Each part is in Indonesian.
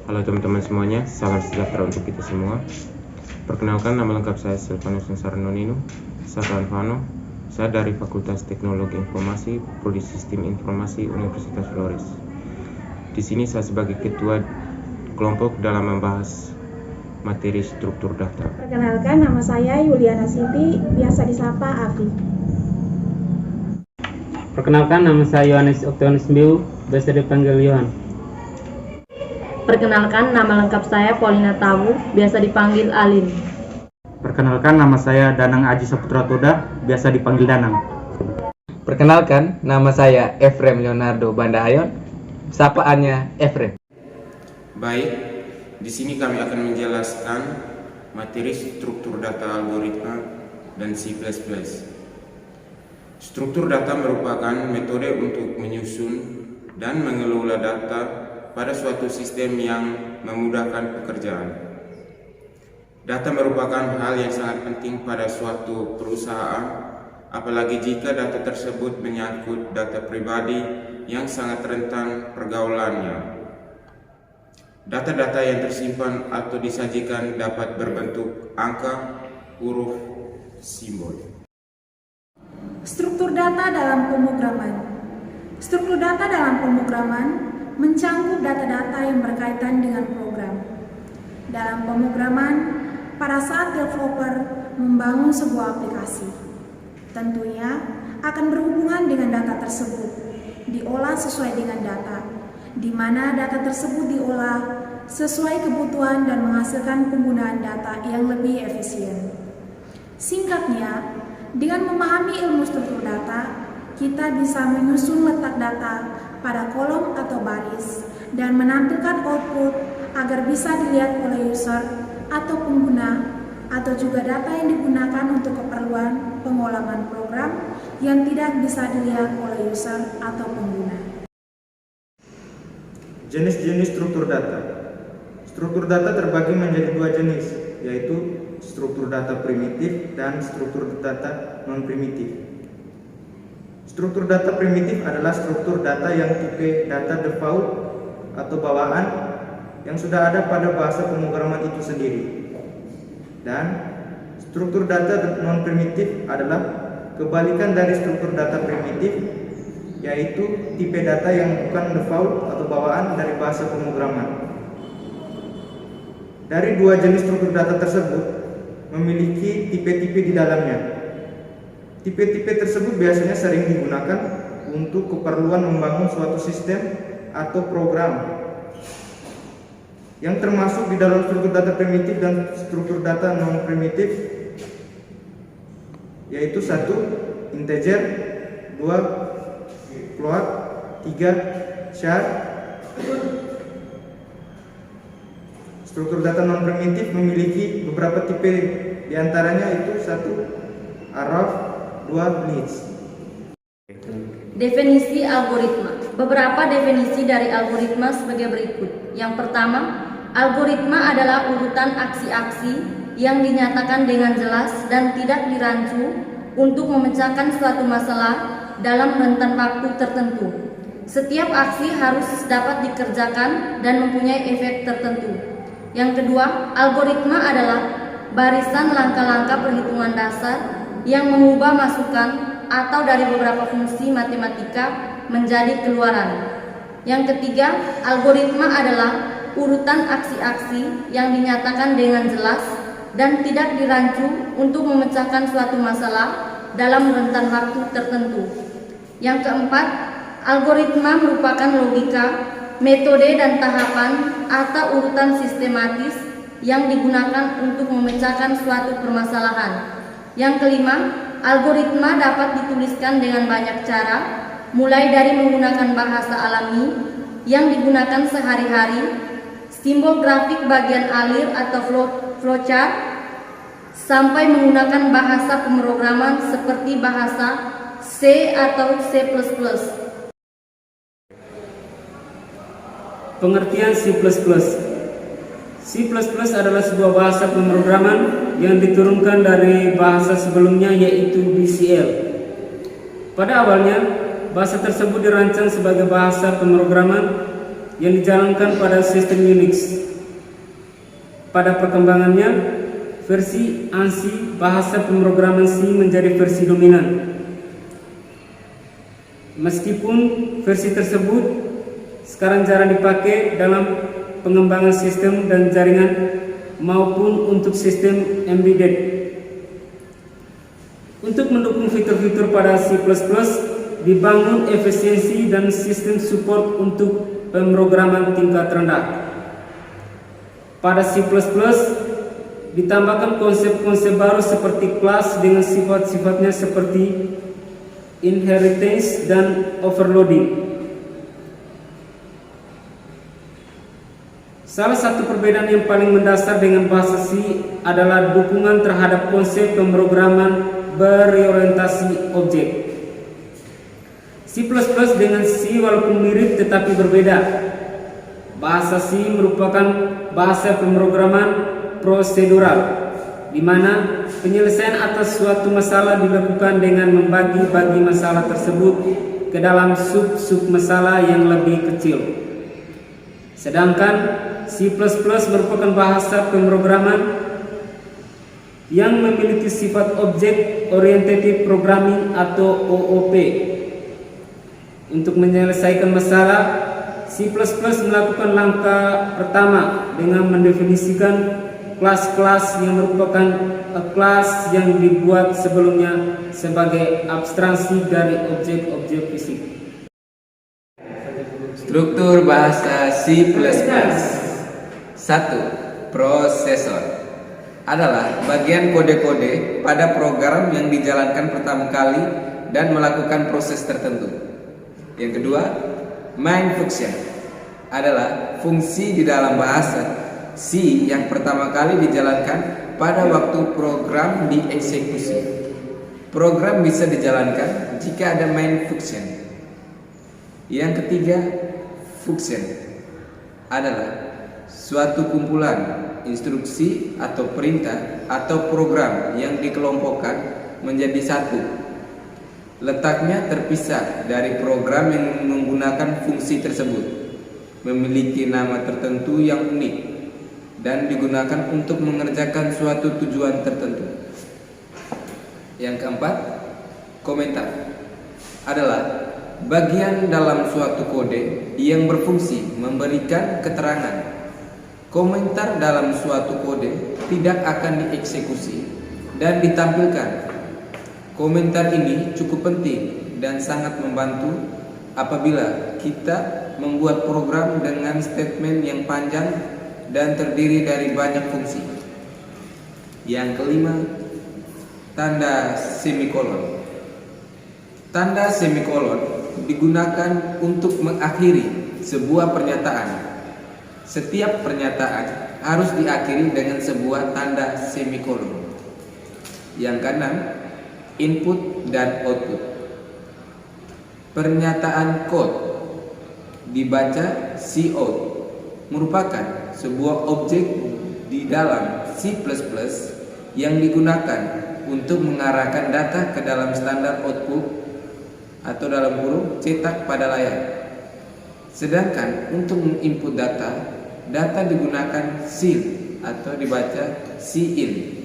Halo teman-teman semuanya, salam sejahtera untuk kita semua. Perkenalkan, nama lengkap saya Silvanus Nonino Saranvano. Saya dari Fakultas Teknologi Informasi, Prodi Sistem Informasi Universitas Flores. Di sini saya sebagai ketua kelompok dalam membahas materi struktur data. Perkenalkan, nama saya Yuliana Siti, biasa disapa Abi. Perkenalkan, nama saya Yohanes Oktavianus Biu, biasa dipanggil Yohan. Perkenalkan, nama lengkap saya Paulina Tabu, biasa dipanggil Alin. Perkenalkan, nama saya Danang Aji Saputra Toda, biasa dipanggil Danang. Perkenalkan, nama saya Efrem Leonardo Bandahayon, sapaannya Efrem. Baik, di sini kami akan menjelaskan materi struktur data algoritma dan C++. Struktur data merupakan metode untuk menyusun dan mengelola data pada suatu sistem yang memudahkan pekerjaan. Data merupakan hal yang sangat penting pada suatu perusahaan, apalagi jika data tersebut menyangkut data pribadi yang sangat rentan pergaulannya. Data-data yang tersimpan atau disajikan dapat berbentuk angka, huruf, simbol. Struktur data dalam pemrograman. Struktur data dalam pemrograman mencangkup data-data yang berkaitan dengan program. Dalam pemrograman, pada saat developer membangun sebuah aplikasi, tentunya akan berhubungan dengan data tersebut, diolah sesuai dengan data, di mana data tersebut diolah sesuai kebutuhan dan menghasilkan penggunaan data yang lebih efisien. Singkatnya, dengan memahami ilmu struktur data, kita bisa menyusun letak data pada kolom atau baris dan menampilkan output agar bisa dilihat oleh user atau pengguna, atau juga data yang digunakan untuk keperluan pengolahan program yang tidak bisa dilihat oleh user atau pengguna. Jenis-jenis struktur data. Struktur data terbagi menjadi dua jenis, yaitu struktur data primitif dan struktur data non-primitif. Struktur data primitif adalah struktur data yang tipe data default atau bawaan yang sudah ada pada bahasa pemrograman itu sendiri. Dan struktur data non-primitif adalah kebalikan dari struktur data primitif, yaitu tipe data yang bukan default atau bawaan dari bahasa pemrograman. Dari dua jenis struktur data tersebut memiliki tipe-tipe di dalamnya. Tipe-tipe tersebut biasanya sering digunakan untuk keperluan membangun suatu sistem atau program yang termasuk di dalam struktur data primitif dan struktur data non-primitif, yaitu 1. Integer, 2. Float, 3. Char. Struktur data non-primitif memiliki beberapa tipe, diantaranya itu 1. Array, 2. Blitz. Definisi algoritma. Beberapa definisi dari algoritma sebagai berikut. Yang pertama, algoritma adalah urutan aksi-aksi yang dinyatakan dengan jelas dan tidak dirancu untuk memecahkan suatu masalah dalam rentan waktu tertentu. Setiap aksi harus dapat dikerjakan dan mempunyai efek tertentu. Yang kedua, algoritma adalah barisan langkah-langkah perhitungan dasar yang mengubah masukan atau dari beberapa fungsi matematika menjadi keluaran. Yang ketiga, algoritma adalah urutan aksi-aksi yang dinyatakan dengan jelas dan tidak dirancu untuk memecahkan suatu masalah dalam rentan waktu tertentu. Yang keempat, algoritma merupakan logika, metode dan tahapan atau urutan sistematis yang digunakan untuk memecahkan suatu permasalahan. Yang kelima, algoritma dapat dituliskan dengan banyak cara, mulai dari menggunakan bahasa alami yang digunakan sehari-hari, simbol grafik bagian alir atau flowchart, sampai menggunakan bahasa pemrograman seperti bahasa C atau C++. Pengertian C++. C++ adalah sebuah bahasa pemrograman yang diturunkan dari bahasa sebelumnya, yaitu BCL. Pada awalnya, bahasa tersebut dirancang sebagai bahasa pemrograman yang dijalankan pada sistem Unix. Pada perkembangannya, versi ANSI bahasa pemrograman C menjadi versi dominan. Meskipun versi tersebut sekarang jarang dipakai dalam pengembangan sistem dan jaringan maupun untuk sistem embedded. Untuk mendukung fitur-fitur pada C++, dibangun efisiensi dan sistem support untuk pemrograman tingkat rendah. Pada C++, ditambahkan konsep-konsep baru seperti kelas dengan sifat-sifatnya seperti inheritance dan overloading. Salah satu perbedaan yang paling mendasar dengan bahasa C adalah dukungan terhadap konsep pemrograman berorientasi objek. C++ dengan C walaupun mirip tetapi berbeda. Bahasa C merupakan bahasa pemrograman prosedural, di mana penyelesaian atas suatu masalah dilakukan dengan membagi-bagi masalah tersebut ke dalam sub-sub masalah yang lebih kecil. Sedangkan C++ merupakan bahasa pemrograman yang memiliki sifat Object Oriented Programming atau OOP. Untuk menyelesaikan masalah, C++ melakukan langkah pertama dengan mendefinisikan kelas-kelas yang merupakan kelas yang dibuat sebelumnya sebagai abstraksi dari objek-objek fisik. Struktur bahasa C++. 1. Prosesor adalah bagian kode-kode pada program yang dijalankan pertama kali dan melakukan proses tertentu. Yang kedua, main function adalah fungsi di dalam bahasa C yang pertama kali dijalankan pada waktu program dieksekusi. Program bisa dijalankan jika ada main function. Yang ketiga, function adalah suatu kumpulan instruksi atau perintah atau program yang dikelompokkan menjadi satu. Letaknya terpisah dari program yang menggunakan fungsi tersebut, memiliki nama tertentu yang unik dan digunakan untuk mengerjakan suatu tujuan tertentu. Yang keempat, komentar adalah bagian dalam suatu kode yang berfungsi memberikan keterangan. Komentar dalam suatu kode tidak akan dieksekusi dan ditampilkan. Komentar ini cukup penting dan sangat membantu apabila kita membuat program dengan statement yang panjang dan terdiri dari banyak fungsi. Yang kelima, tanda semikolon. Tanda semikolon digunakan untuk mengakhiri sebuah pernyataan. Setiap pernyataan harus diakhiri dengan sebuah tanda semikolon. Yang keenam, input dan output. Pernyataan code dibaca cout merupakan sebuah objek di dalam C++ yang digunakan untuk mengarahkan data ke dalam standar output atau dalam kurung cetak pada layar. Sedangkan untuk menginput data digunakan CIL atau dibaca CIN.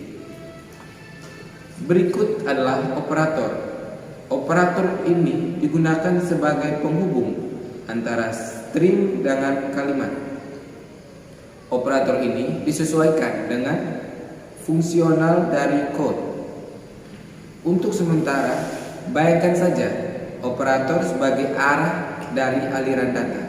Berikut adalah operator. Operator ini digunakan sebagai penghubung antara string dengan kalimat. Operator ini disesuaikan dengan fungsional dari code. Untuk sementara, bayangkan saja operator sebagai arah dari aliran data.